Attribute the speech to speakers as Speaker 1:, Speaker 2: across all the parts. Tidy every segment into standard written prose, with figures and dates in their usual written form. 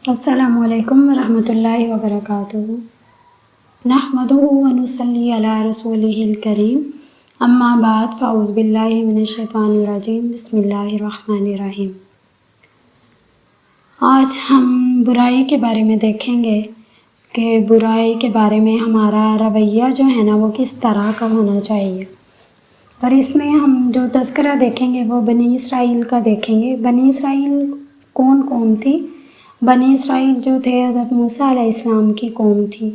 Speaker 1: السلام علیکم ورحمۃ اللہ وبرکاتہ۔ نحمدہ ونصلی علی رسولہ الکریم، اما بعد فاعوذ باللہ من الشیطان الرجیم، بسم اللہ الرحمن الرحیم۔ آج ہم برائی کے بارے میں دیکھیں گے کہ برائی کے بارے میں ہمارا رویہ جو ہے نا وہ کس طرح کا ہونا چاہیے، اور اس میں ہم جو تذکرہ دیکھیں گے وہ بنی اسرائیل کا دیکھیں گے۔ بنی اسرائیل کون قوم تھی؟ بنی اسرائیل جو تھے حضرت موسیٰ علیہ السلام کی قوم تھی،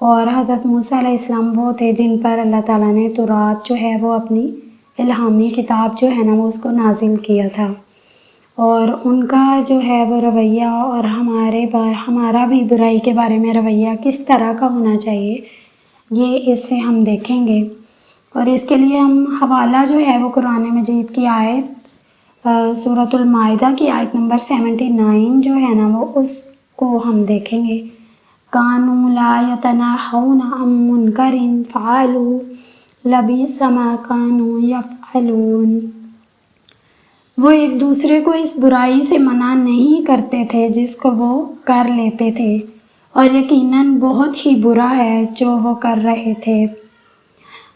Speaker 1: اور حضرت موسیٰ علیہ السلام وہ تھے جن پر اللہ تعالیٰ نے تورات جو ہے وہ اپنی الہامی کتاب جو ہے نا وہ اس کو نازل کیا تھا، اور ان کا جو ہے وہ رویہ اور ہمارا بھی برائی کے بارے میں رویہ کس طرح کا ہونا چاہیے، یہ اس سے ہم دیکھیں گے۔ اور اس کے لیے ہم حوالہ جو ہے وہ قرآن مجید کی آیت سورۃ المائدہ کی آیت نمبر 79 جو ہے نا وہ اس کو ہم دیکھیں گے۔ کانوا لا یتناہون عن منکر فعلوا لبئس ما کانوا یفعلون۔ وہ ایک دوسرے کو اس برائی سے منع نہیں کرتے تھے جس کو وہ کر لیتے تھے، اور یقیناً بہت ہی برا ہے جو وہ کر رہے تھے۔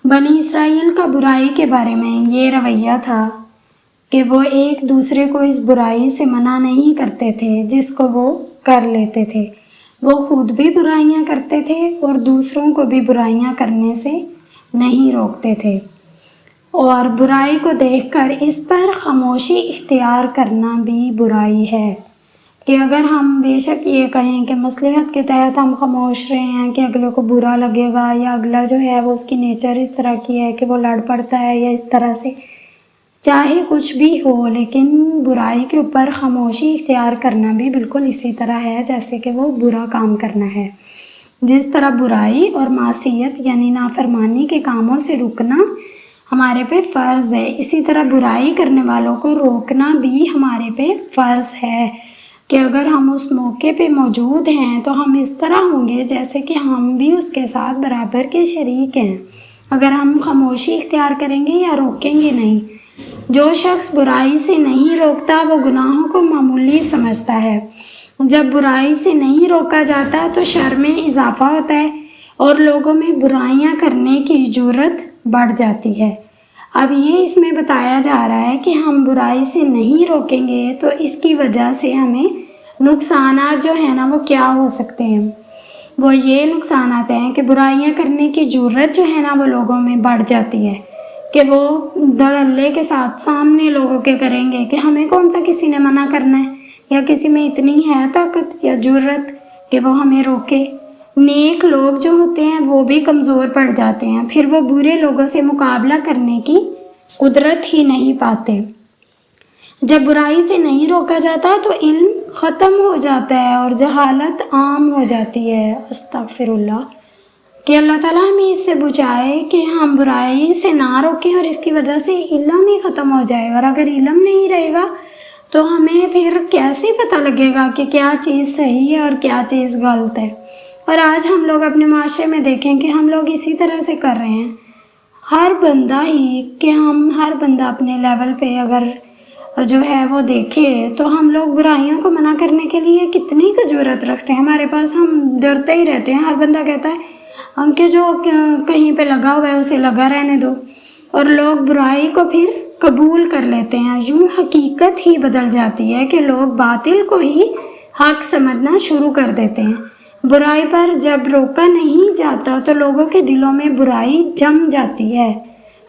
Speaker 1: بنی اسرائیل کا برائی کے بارے میں یہ رویہ تھا کہ وہ ایک دوسرے کو اس برائی سے منع نہیں کرتے تھے جس کو وہ کر لیتے تھے۔ وہ خود بھی برائیاں کرتے تھے اور دوسروں کو بھی برائیاں کرنے سے نہیں روکتے تھے، اور برائی کو دیکھ کر اس پر خاموشی اختیار کرنا بھی برائی ہے کہ اگر ہم بے شک یہ کہیں کہ مصلحت کے تحت ہم خاموش رہے ہیں کہ اگلے کو برا لگے گا، یا اگلا جو ہے وہ اس کی نیچر اس طرح کی ہے کہ وہ لڑ پڑتا ہے یا اس طرح سے، چاہے کچھ بھی ہو، لیکن برائی کے اوپر خاموشی اختیار کرنا بھی بالکل اسی طرح ہے جیسے کہ وہ برا کام کرنا ہے۔ جس طرح برائی اور معصیت یعنی نافرمانی کے کاموں سے رکنا ہمارے پہ فرض ہے، اسی طرح برائی کرنے والوں کو روکنا بھی ہمارے پہ فرض ہے کہ اگر ہم اس موقع پہ موجود ہیں تو ہم اس طرح ہوں گے جیسے کہ ہم بھی اس کے ساتھ برابر کے شریک ہیں، اگر ہم خاموشی اختیار کریں گے یا روکیں گے نہیں۔ جو شخص برائی سے نہیں روکتا وہ گناہوں کو معمولی سمجھتا ہے۔ جب برائی سے نہیں روکا جاتا تو شر میں اضافہ ہوتا ہے اور لوگوں میں برائیاں کرنے کی جرات بڑھ جاتی ہے۔ اب یہ اس میں بتایا جا رہا ہے کہ ہم برائی سے نہیں روکیں گے تو اس کی وجہ سے ہمیں نقصانات جو ہیں نا وہ کیا ہو سکتے ہیں۔ وہ یہ نقصانات ہیں کہ برائیاں کرنے کی جرات جو ہے نا وہ لوگوں میں بڑھ جاتی ہے کہ وہ دھڑلے کے ساتھ سامنے لوگوں کے کریں گے کہ ہمیں کون سا کسی نے منع کرنا ہے، یا کسی میں اتنی ہے طاقت یا جرات کہ وہ ہمیں روکے۔ نیک لوگ جو ہوتے ہیں وہ بھی کمزور پڑ جاتے ہیں، پھر وہ برے لوگوں سے مقابلہ کرنے کی قدرت ہی نہیں پاتے۔ جب برائی سے نہیں روکا جاتا تو علم ختم ہو جاتا ہے اور جہالت عام ہو جاتی ہے۔ استغفر اللہ، کہ اللہ تعالیٰ ہمیں اس سے بچائے کہ ہم برائی سے نہ روکیں اور اس کی وجہ سے علم ہی ختم ہو جائے، اور اگر علم نہیں رہے گا تو ہمیں پھر کیسے پتہ لگے گا کہ کیا چیز صحیح ہے اور کیا چیز غلط ہے۔ اور آج ہم لوگ اپنے معاشرے میں دیکھیں کہ ہم لوگ اسی طرح سے کر رہے ہیں، ہر بندہ اپنے لیول پہ اگر جو ہے وہ دیکھے تو ہم لوگ برائیوں کو منع کرنے کے لیے کتنی کی جرات رکھتے ہیں، ہمارے پاس ہم ڈرتے ہی رہتے ہیں۔ ہر بندہ کہتا ہے کہ جو کہیں پہ لگا ہوا ہے اسے لگا رہنے دو، اور لوگ برائی کو پھر قبول کر لیتے ہیں۔ یوں حقیقت ہی بدل جاتی ہے کہ لوگ باطل کو ہی حق سمجھنا شروع کر دیتے ہیں۔ برائی پر جب روکا نہیں جاتا تو لوگوں کے دلوں میں برائی جم جاتی ہے،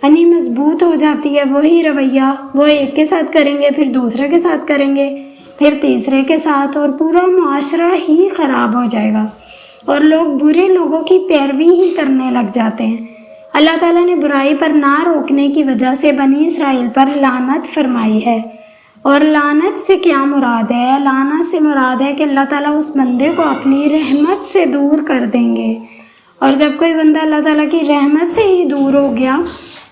Speaker 1: یعنی مضبوط ہو جاتی ہے۔ وہی رویہ وہ ایک کے ساتھ کریں گے، پھر دوسرے کے ساتھ کریں گے، پھر تیسرے کے ساتھ، اور پورا معاشرہ ہی خراب ہو جائے گا اور لوگ برے لوگوں کی پیروی ہی کرنے لگ جاتے ہیں۔ اللہ تعالیٰ نے برائی پر نہ روکنے کی وجہ سے بنی اسرائیل پر لعنت فرمائی ہے، اور لعنت سے کیا مراد ہے؟ لعنت سے مراد ہے کہ اللہ تعالیٰ اس بندے کو اپنی رحمت سے دور کر دیں گے، اور جب کوئی بندہ اللہ تعالیٰ کی رحمت سے ہی دور ہو گیا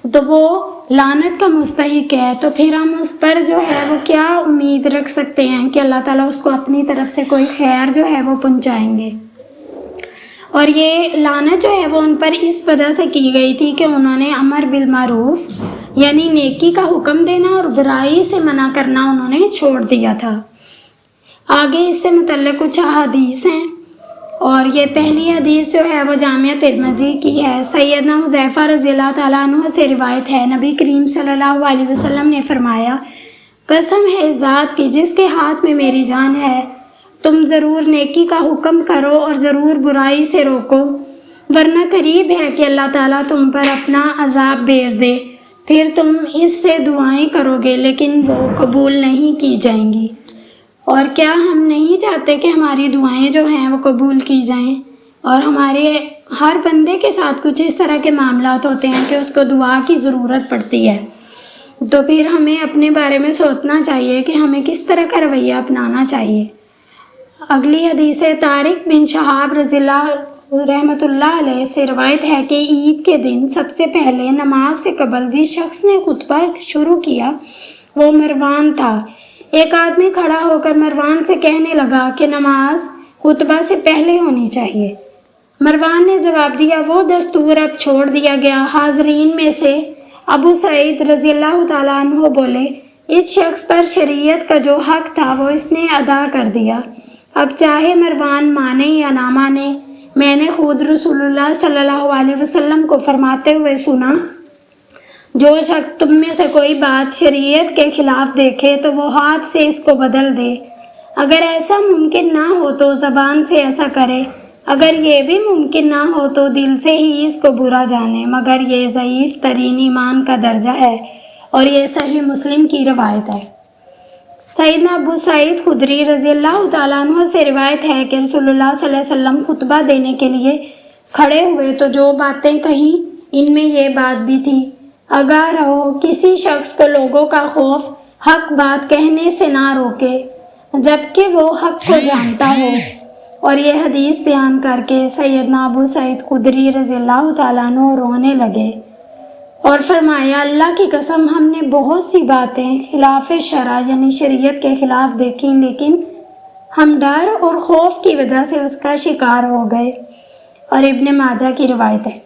Speaker 1: تو وہ لعنت کا مستحق ہے، تو پھر ہم اس پر جو ہے وہ کیا امید رکھ سکتے ہیں کہ اللہ تعالیٰ اس کو اپنی طرف سے کوئی خیر جو ہے وہ پہنچائیں گے۔ اور یہ لعنت جو ہے وہ ان پر اس وجہ سے کی گئی تھی کہ انہوں نے امر بالمعروف یعنی نیکی کا حکم دینا اور برائی سے منع کرنا انہوں نے چھوڑ دیا تھا۔ آگے اس سے متعلق کچھ حدیث ہیں، اور یہ پہلی حدیث جو ہے وہ جامعہ ترمذی کی ہے۔ سیدنا حذیفہ رضی اللہ تعالیٰ عنہ سے روایت ہے، نبی کریم صلی اللہ علیہ وسلم نے فرمایا، قسم ہے اس ذات کی جس کے ہاتھ میں میری جان ہے، تم ضرور نیکی کا حکم کرو اور ضرور برائی سے روکو، ورنہ قریب ہے کہ اللہ تعالیٰ تم پر اپنا عذاب بھیج دے، پھر تم اس سے دعائیں کرو گے لیکن وہ قبول نہیں کی جائیں گی۔ اور کیا ہم نہیں چاہتے کہ ہماری دعائیں جو ہیں وہ قبول کی جائیں؟ اور ہمارے ہر بندے کے ساتھ کچھ اس طرح کے معاملات ہوتے ہیں کہ اس کو دعا کی ضرورت پڑتی ہے، تو پھر ہمیں اپنے بارے میں سوچنا چاہیے کہ ہمیں کس طرح کا رویہ اپنانا چاہیے۔ اگلی حدیث طارق بن شہاب رضی اللہ رحمۃ اللہ علیہ سے روایت ہے کہ عید کے دن سب سے پہلے نماز سے قبل جس شخص نے خطبہ شروع کیا وہ مروان تھا۔ ایک آدمی کھڑا ہو کر مروان سے کہنے لگا کہ نماز خطبہ سے پہلے ہونی چاہیے۔ مروان نے جواب دیا، وہ دستور اب چھوڑ دیا گیا۔ حاضرین میں سے ابو سعید رضی اللہ تعالیٰ عنہ بولے، اس شخص پر شریعت کا جو حق تھا وہ اس نے ادا کر دیا، اب چاہے مروان مانے یا نہ مانے۔ میں نے خود رسول اللہ صلی اللہ علیہ وسلم کو فرماتے ہوئے سنا، جو شخص تم میں سے کوئی بات شریعت کے خلاف دیکھے تو وہ ہاتھ سے اس کو بدل دے، اگر ایسا ممکن نہ ہو تو زبان سے ایسا کرے، اگر یہ بھی ممکن نہ ہو تو دل سے ہی اس کو برا جانے، مگر یہ ضعیف ترین ایمان کا درجہ ہے، اور یہ صحیح مسلم کی روایت ہے۔ سیدنا ابو سعید خدری رضی اللہ تعالیٰ عنہ سے روایت ہے کہ رسول اللہ صلی اللہ علیہ وسلم خطبہ دینے کے لیے کھڑے ہوئے تو جو باتیں کہیں ان میں یہ بات بھی تھی، آگاہ رہو، کسی شخص کو لوگوں کا خوف حق بات کہنے سے نہ روکے جبکہ وہ حق کو جانتا ہو۔ اور یہ حدیث بیان کر کے سیدنا ابو سعید خدری رضی اللہ تعالیٰ عنہ رونے لگے اور فرمایا، اللہ کی قسم ہم نے بہت سی باتیں خلاف شرع یعنی شریعت کے خلاف دیکھی، لیکن ہم ڈر اور خوف کی وجہ سے اس کا شکار ہو گئے۔ اور ابن ماجہ کی روایت ہے۔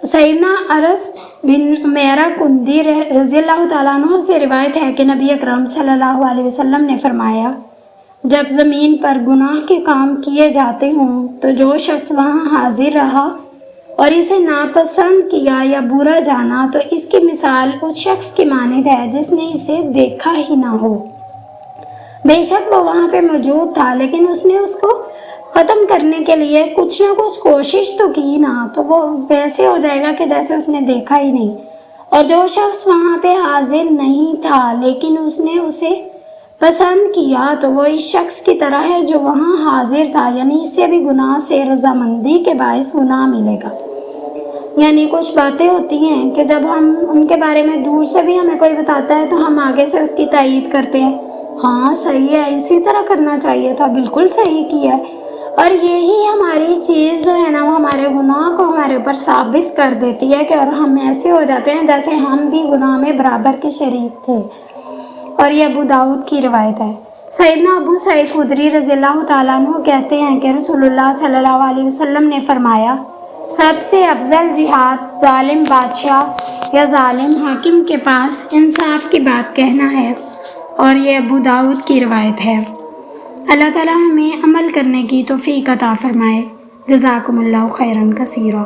Speaker 1: سیدنا انس بن عمیرہ کندی رضی اللہ تعالیٰ عنہ سے روایت ہے کہ نبی اکرم صلی اللہ علیہ وسلم نے فرمایا، جب زمین پر گناہ کے کام کیے جاتے ہوں تو جو شخص وہاں حاضر رہا اور اسے ناپسند کیا یا برا جانا تو اس کی مثال اس شخص کی مانند ہے جس نے اسے دیکھا ہی نہ ہو۔ بے شک وہ وہاں پہ موجود تھا لیکن اس نے اس کو ختم کرنے کے لیے کچھ نہ کچھ کوشش تو کی نا، تو وہ ویسے ہو جائے گا کہ جیسے اس نے دیکھا ہی نہیں۔ اور جو شخص وہاں پہ حاضر نہیں تھا لیکن اس نے اسے پسند کیا تو وہ اس شخص کی طرح ہے جو وہاں حاضر تھا، یعنی اس سے بھی گناہ سے رضامندی کے باعث گناہ ملے گا۔ یعنی کچھ باتیں ہوتی ہیں کہ جب ہم ان کے بارے میں دور سے بھی ہمیں کوئی بتاتا ہے تو ہم آگے سے اس کی تائید کرتے ہیں، ہاں صحیح ہے، اسی طرح کرنا چاہیے تھا، بالکل صحیح کیا ہے۔ اور یہی ہماری چیز جو ہے نا وہ ہمارے گناہ کو ہمارے اوپر ثابت کر دیتی ہے کہ اور ہم ایسے ہو جاتے ہیں جیسے ہم بھی گناہ میں برابر کے شریک تھے۔ اور یہ ابو داؤد کی روایت ہے۔ سیدنا ابو سعید خدری رضی اللہ تعالیٰ عنہ کہتے ہیں کہ رسول اللہ صلی اللہ علیہ وسلم نے فرمایا، سب سے افضل جہاد ظالم بادشاہ یا ظالم حاکم کے پاس انصاف کی بات کہنا ہے، اور یہ ابو داؤد کی روایت ہے۔ اللہ تعالیٰ ہمیں عمل کرنے کی توفیق عطا فرمائے۔ جزاکم اللہ خیرا کثیرا۔